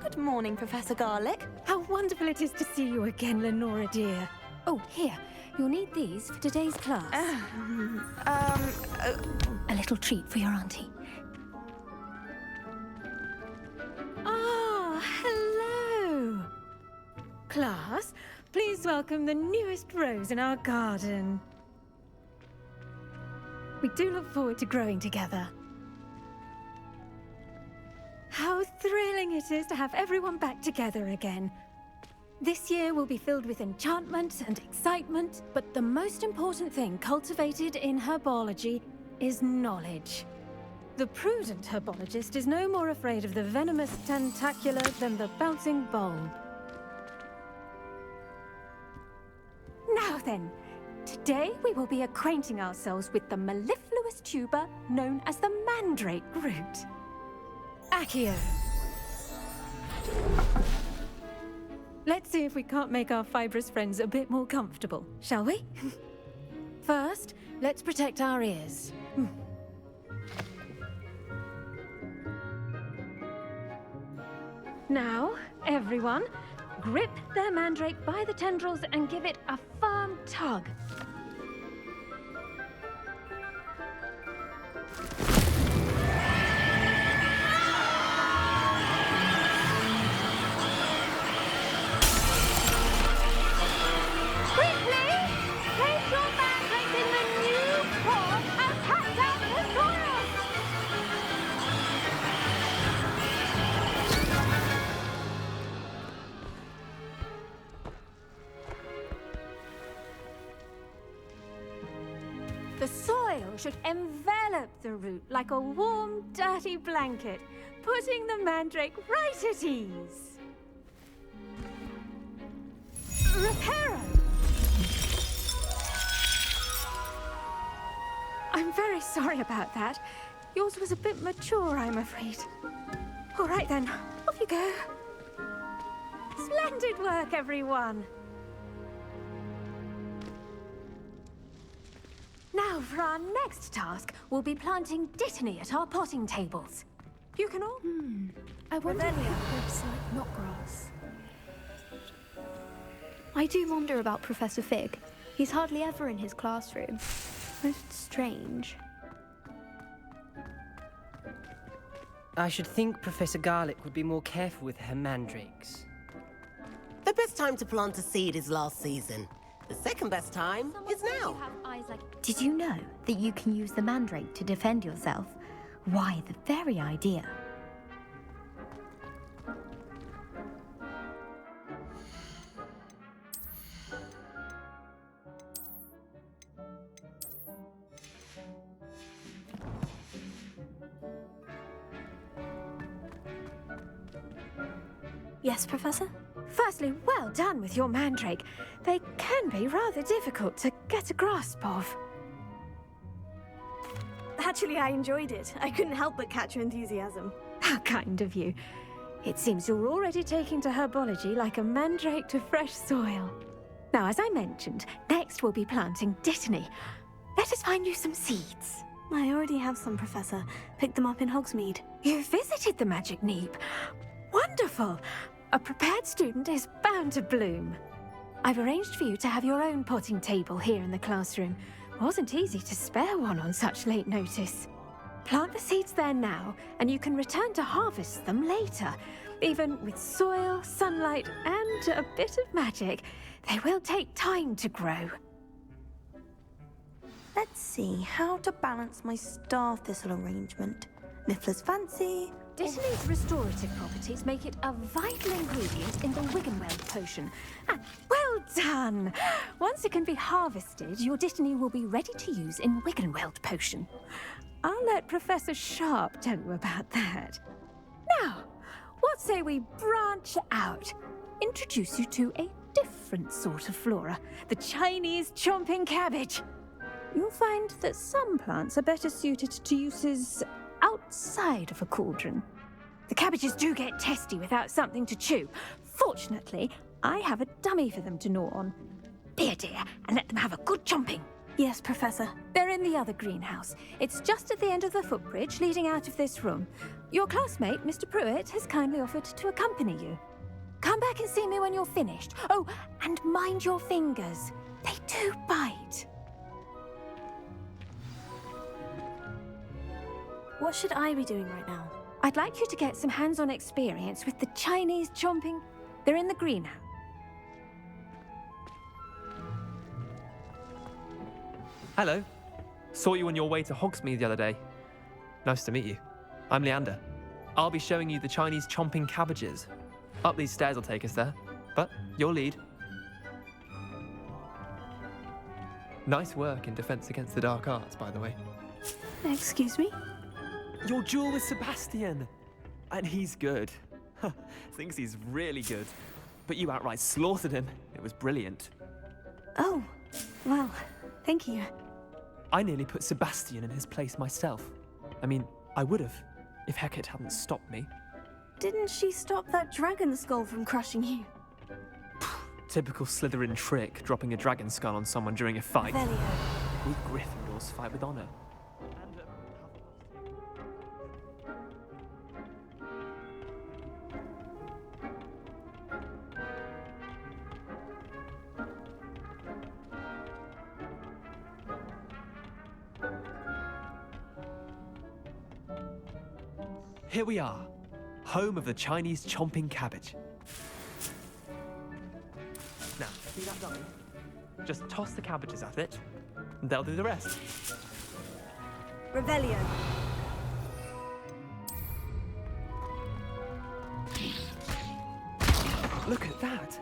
Good morning, Professor Garlic. How wonderful it is to see you again, Lenora dear. Oh, here. You'll need these for today's class. A little treat for your auntie. Ah, hello! Class, please welcome the newest rose in our garden. We do look forward to growing together. How thrilling it is to have everyone back together again. This year will be filled with enchantment and excitement, but the most important thing cultivated in herbology is knowledge. The prudent herbologist is no more afraid of the venomous tentacular than the bouncing bulb. Now then, today we will be acquainting ourselves with the mellifluous tuber known as the mandrake root. Accio. Let's see if we can't make our fibrous friends a bit more comfortable, shall we? First, let's protect our ears. Now, everyone, grip their mandrake by the tendrils and give it a firm tug. The soil should envelop the root like a warm, dirty blanket, putting the mandrake right at ease. Reparo! I'm very sorry about that. Yours was a bit mature, I'm afraid. All right then, off you go. Splendid work, everyone. Now, for our next task, we'll be planting dittany at our potting tables. You can all... I wonder if it looks like knotgrass. I do wonder about Professor Fig. He's hardly ever in his classroom. Most strange. I should think Professor Garlic would be more careful with her mandrakes. The best time to plant a seed is last season. The second best time is now. Did you know that you can use the mandrake to defend yourself? Why, the very idea. Yes, Professor? Firstly, well done with your mandrake. They can be rather difficult to get a grasp of. Actually, I enjoyed it. I couldn't help but catch your enthusiasm. How kind of you. It seems you're already taking to herbology like a mandrake to fresh soil. Now, as I mentioned, next we'll be planting dittany. Let us find you some seeds. I already have some, Professor. Picked them up in Hogsmeade. You visited the Magic Neep. Wonderful! A prepared student is bound to bloom. I've arranged for you to have your own potting table here in the classroom. Wasn't easy to spare one on such late notice. Plant the seeds there now, and you can return to harvest them later. Even with soil, sunlight, and a bit of magic, they will take time to grow. Let's see how to balance my star thistle arrangement. Niffler's fancy. Dittany's restorative properties make it a vital ingredient in the Wiggenweld potion. And well done! Once it can be harvested, your dittany will be ready to use in Wiggenweld potion. I'll let Professor Sharp tell you about that. Now, what say we branch out? Introduce you to a different sort of flora, the Chinese chomping cabbage. You'll find that some plants are better suited to uses outside of a cauldron. The cabbages do get testy without something to chew. Fortunately, I have a dummy for them to gnaw on. Be a dear and let them have a good chomping. Yes, Professor. They're in the other greenhouse. It's just at the end of the footbridge leading out of this room. Your classmate, Mr. Pruitt, has kindly offered to accompany you. Come back and see me when you're finished. Oh, and mind your fingers. They do bite. What should I be doing right now? I'd like you to get some hands-on experience with the Chinese chomping. They're in the greenhouse. Hello. Saw you on your way to Hogsmeade the other day. Nice to meet you. I'm Leander. I'll be showing you the Chinese chomping cabbages. Up these stairs will take us there, but your lead. Nice work in Defense Against the Dark Arts, by the way. Excuse me? Your duel with Sebastian! And he's good. Thinks he's really good. But you outright slaughtered him. It was brilliant. Oh, well, thank you. I nearly put Sebastian in his place myself. I mean, I would have, if Hecate hadn't stopped me. Didn't she stop that dragon skull from crushing you? Typical Slytherin trick, dropping a dragon skull on someone during a fight. Velio. We Gryffindors fight with honor. Here we are, home of the Chinese chomping cabbage. Now, see that dummy? Just toss the cabbages at it, and they'll do the rest. Revelio. Look at that!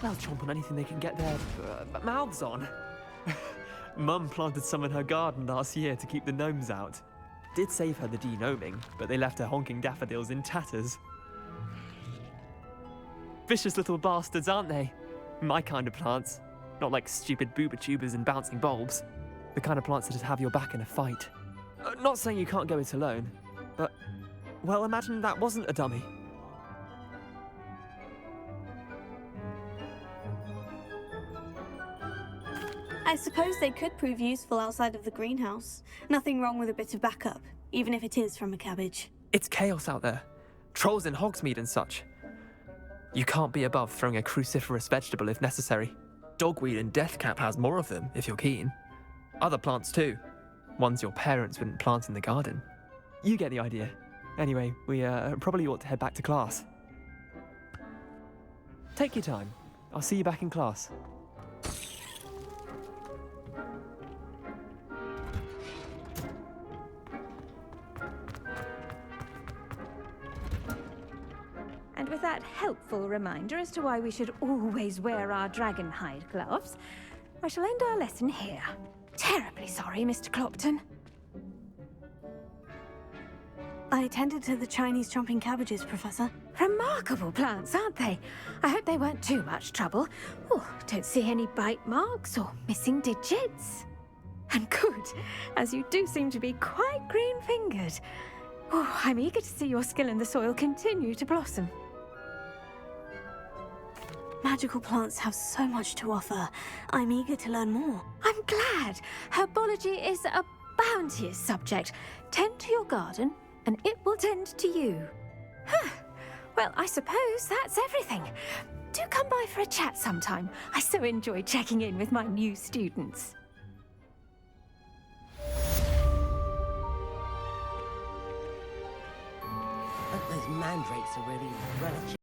They'll chomp on anything they can get their mouths on. Mum planted some in her garden last year to keep the gnomes out. Did save her the de-gnoming, but they left her honking daffodils in tatters. Vicious little bastards, aren't they? My kind of plants. Not like stupid booba tubers and bouncing bulbs. The kind of plants that just have your back in a fight. Not saying you can't go it alone, but, well, imagine that wasn't a dummy. I suppose they could prove useful outside of the greenhouse. Nothing wrong with a bit of backup, even if it is from a cabbage. It's chaos out there. Trolls in Hogsmeade and such. You can't be above throwing a cruciferous vegetable if necessary. Dogweed and deathcap has more of them, if you're keen. Other plants too. Ones your parents wouldn't plant in the garden. You get the idea. Anyway, we probably ought to head back to class. Take your time. I'll see you back in class. And with that helpful reminder as to why we should always wear our dragon hide gloves, I shall end our lesson here. Terribly sorry, Mr. Clopton. I attended to the Chinese chomping cabbages, Professor. Remarkable plants, aren't they? I hope they weren't too much trouble. Oh, don't see any bite marks or missing digits. And good, as you do seem to be quite green-fingered. Oh, I'm eager to see your skill in the soil continue to blossom. Magical plants have so much to offer. I'm eager to learn more. I'm glad. Herbology is a bounteous subject. Tend to your garden, and it will tend to you. Huh. Well, I suppose that's everything. Do come by for a chat sometime. I so enjoy checking in with my new students. Those mandrakes are really relative.